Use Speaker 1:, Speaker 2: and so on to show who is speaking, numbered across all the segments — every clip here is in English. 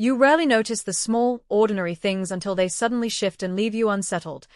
Speaker 1: You rarely notice the small, ordinary things until they suddenly shift and leave you unsettled.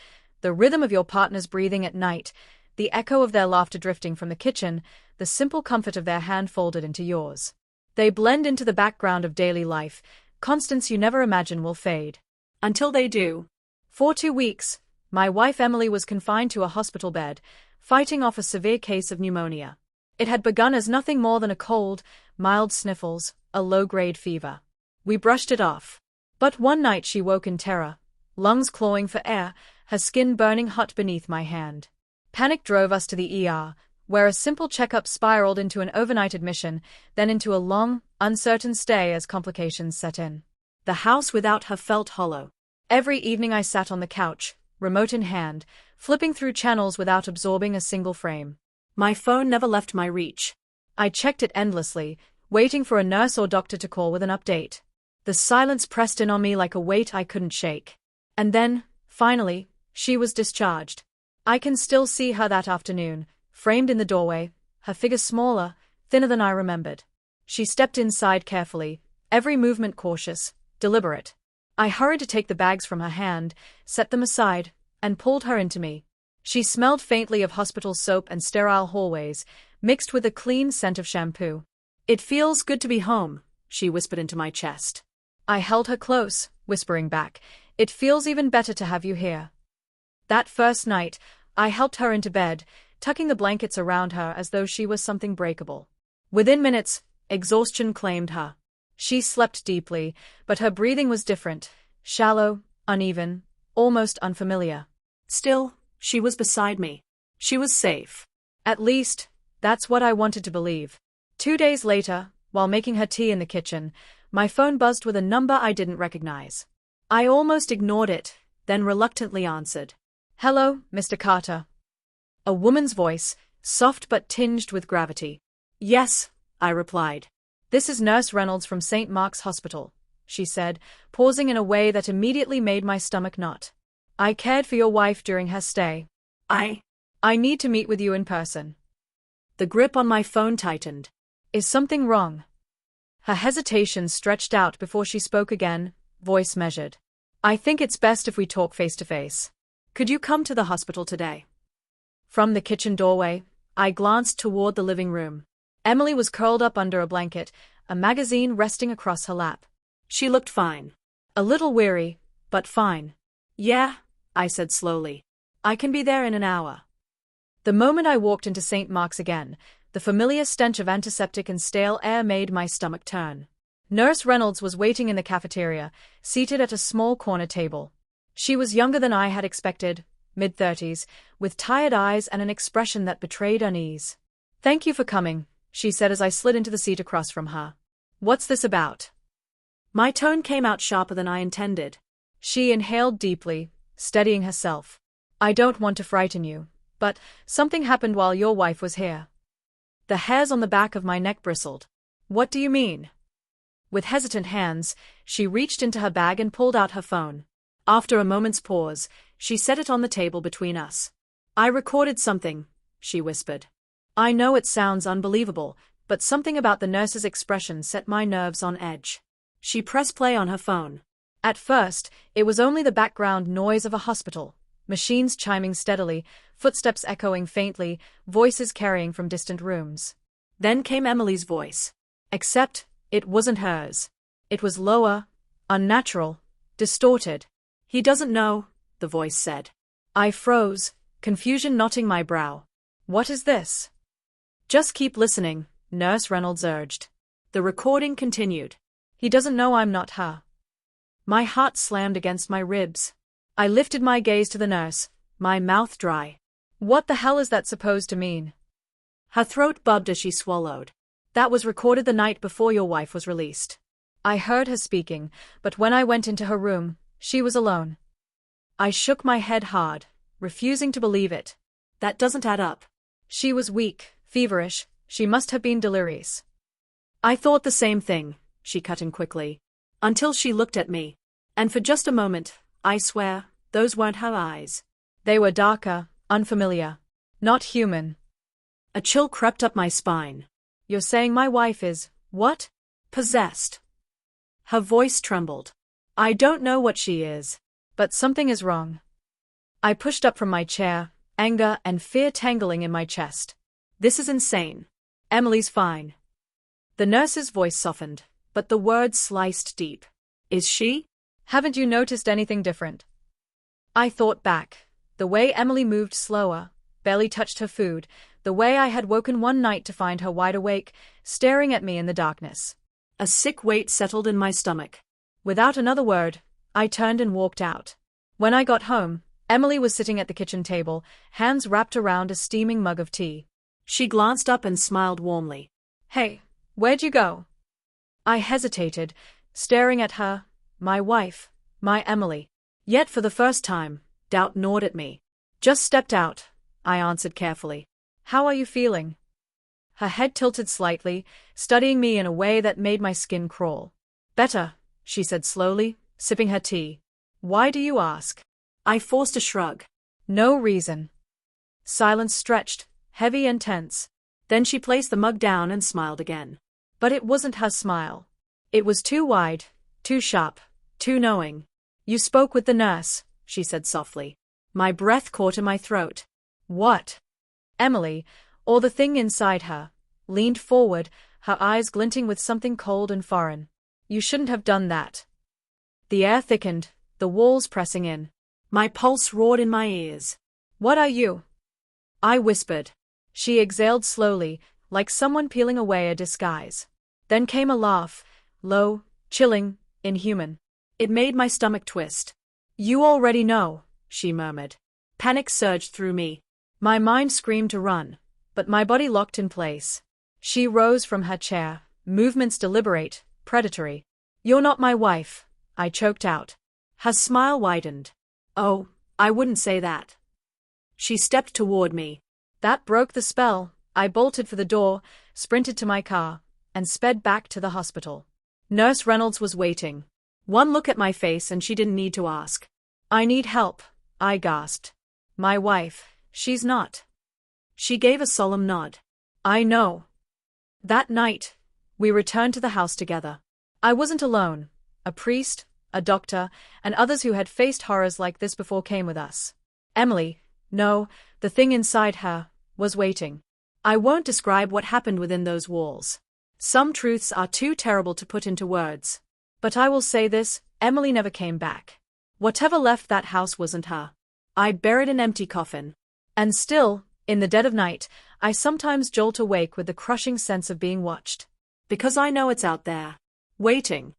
Speaker 1: The rhythm of your partner's breathing at night, the echo of their laughter drifting from the kitchen, the simple comfort of their hand folded into yours. They blend into the background of daily life, constants you never imagine will fade. Until they do. For 2 weeks, my wife Emily was confined to a hospital bed, fighting off a severe case of pneumonia. It had begun as nothing more than a cold, mild sniffles, a low-grade fever. We brushed it off. But one night she woke in terror, lungs clawing for air, her skin burning hot beneath my hand. Panic drove us to the ER, where a simple checkup spiraled into an overnight admission, then into a long, uncertain stay as complications set in. The house without her felt hollow. Every evening I sat on the couch, remote in hand, flipping through channels without absorbing a single frame. My phone never left my reach. I checked it endlessly, waiting for a nurse or doctor to call with an update. The silence pressed in on me like a weight I couldn't shake. And then, finally, she was discharged. I can still see her that afternoon, framed in the doorway, her figure smaller, thinner than I remembered. She stepped inside carefully, every movement cautious, deliberate. I hurried to take the bags from her hand, set them aside, and pulled her into me. She smelled faintly of hospital soap and sterile hallways, mixed with a clean scent of shampoo. "It feels good to be home," she whispered into my chest. I held her close, whispering back, "It feels even better to have you here." That first night, I helped her into bed, tucking the blankets around her as though she was something breakable. Within minutes, exhaustion claimed her. She slept deeply, but her breathing was different, shallow, uneven, almost unfamiliar. Still, she was beside me. She was safe. At least, that's what I wanted to believe. 2 days later, while making her tea in the kitchen, my phone buzzed with a number I didn't recognize. I almost ignored it, then reluctantly answered. "Hello, Mr. Carter." A woman's voice, soft but tinged with gravity. "Yes," I replied. "This is Nurse Reynolds from St. Mark's Hospital," she said, pausing in a way that immediately made my stomach knot. "I cared for your wife during her stay. I need to meet with you in person." The grip on my phone tightened. "Is something wrong?" Her hesitation stretched out before she spoke again, voice measured. "I think it's best if we talk face to face. Could you come to the hospital today?" From the kitchen doorway, I glanced toward the living room. Emily was curled up under a blanket, a magazine resting across her lap. She looked fine. A little weary, but fine. "Yeah," I said slowly. "I can be there in an hour." The moment I walked into St. Mark's again, the familiar stench of antiseptic and stale air made my stomach turn. Nurse Reynolds was waiting in the cafeteria, seated at a small corner table. She was younger than I had expected, mid-30s, with tired eyes and an expression that betrayed unease. "Thank you for coming," she said as I slid into the seat across from her. "What's this about?" My tone came out sharper than I intended. She inhaled deeply, steadying herself. "I don't want to frighten you, but something happened while your wife was here." The hairs on the back of my neck bristled. "What do you mean?" With hesitant hands, she reached into her bag and pulled out her phone. After a moment's pause, she set it on the table between us. "I recorded something," she whispered. I know it sounds unbelievable, but something about the nurse's expression set my nerves on edge. She pressed play on her phone. At first, it was only the background noise of a hospital, machines chiming steadily, footsteps echoing faintly, voices carrying from distant rooms. Then came Emily's voice. Except, it wasn't hers. It was lower, unnatural, distorted. "He doesn't know," the voice said. I froze, confusion knotting my brow. "What is this?" "Just keep listening," Nurse Reynolds urged. The recording continued. "He doesn't know I'm not her." My heart slammed against my ribs. I lifted my gaze to the nurse, my mouth dry. "What the hell is that supposed to mean?" Her throat bubbed as she swallowed. "That was recorded the night before your wife was released." I heard her speaking, but when I went into her room, she was alone. I shook my head hard, refusing to believe it. That doesn't add up. She was weak, feverish, she must have been delirious. I thought the same thing, she cut in quickly. Until she looked at me. And for just a moment, I swear, those weren't her eyes. They were darker, unfamiliar. Not human. A chill crept up my spine. "You're saying my wife is, what? Possessed?" Her voice trembled. I don't know what she is. But something is wrong. I pushed up from my chair, anger and fear tangling in my chest. This is insane. Emily's fine. The nurse's voice softened, but the words sliced deep. Is she? Haven't you noticed anything different? I thought back. The way Emily moved slower, barely touched her food, the way I had woken one night to find her wide awake, staring at me in the darkness. A sick weight settled in my stomach. Without another word, I turned and walked out. When I got home, Emily was sitting at the kitchen table, hands wrapped around a steaming mug of tea. She glanced up and smiled warmly. Hey, where'd you go? I hesitated, staring at her, my wife, my Emily. Yet for the first time, doubt gnawed at me. Just stepped out, I answered carefully. How are you feeling? Her head tilted slightly, studying me in a way that made my skin crawl. Better, she said slowly, sipping her tea. Why do you ask? I forced a shrug. No reason. Silence stretched, heavy and tense. Then she placed the mug down and smiled again. But it wasn't her smile. It was too wide, too sharp, too knowing. You spoke with the nurse, she said softly. My breath caught in my throat. What? Emily, or the thing inside her, leaned forward, her eyes glinting with something cold and foreign. You shouldn't have done that. The air thickened, the walls pressing in. My pulse roared in my ears. What are you? I whispered. She exhaled slowly, like someone peeling away a disguise. Then came a laugh, low, chilling, inhuman. It made my stomach twist. You already know, she murmured. Panic surged through me. My mind screamed to run, but my body locked in place. She rose from her chair, movements deliberate, predatory. You're not my wife, I choked out. Her smile widened. Oh, I wouldn't say that. She stepped toward me. That broke the spell. I bolted for the door, sprinted to my car, and sped back to the hospital. Nurse Reynolds was waiting. One look at my face and she didn't need to ask. I need help, I gasped. My wife, she's not. She gave a solemn nod. I know. That night, we returned to the house together. I wasn't alone. A priest, a doctor, and others who had faced horrors like this before came with us. Emily, no, the thing inside her, was waiting. I won't describe what happened within those walls. Some truths are too terrible to put into words. But I will say this, Emily never came back. Whatever left that house wasn't her. I buried an empty coffin. And still, in the dead of night, I sometimes jolt awake with the crushing sense of being watched. Because I know it's out there. Waiting.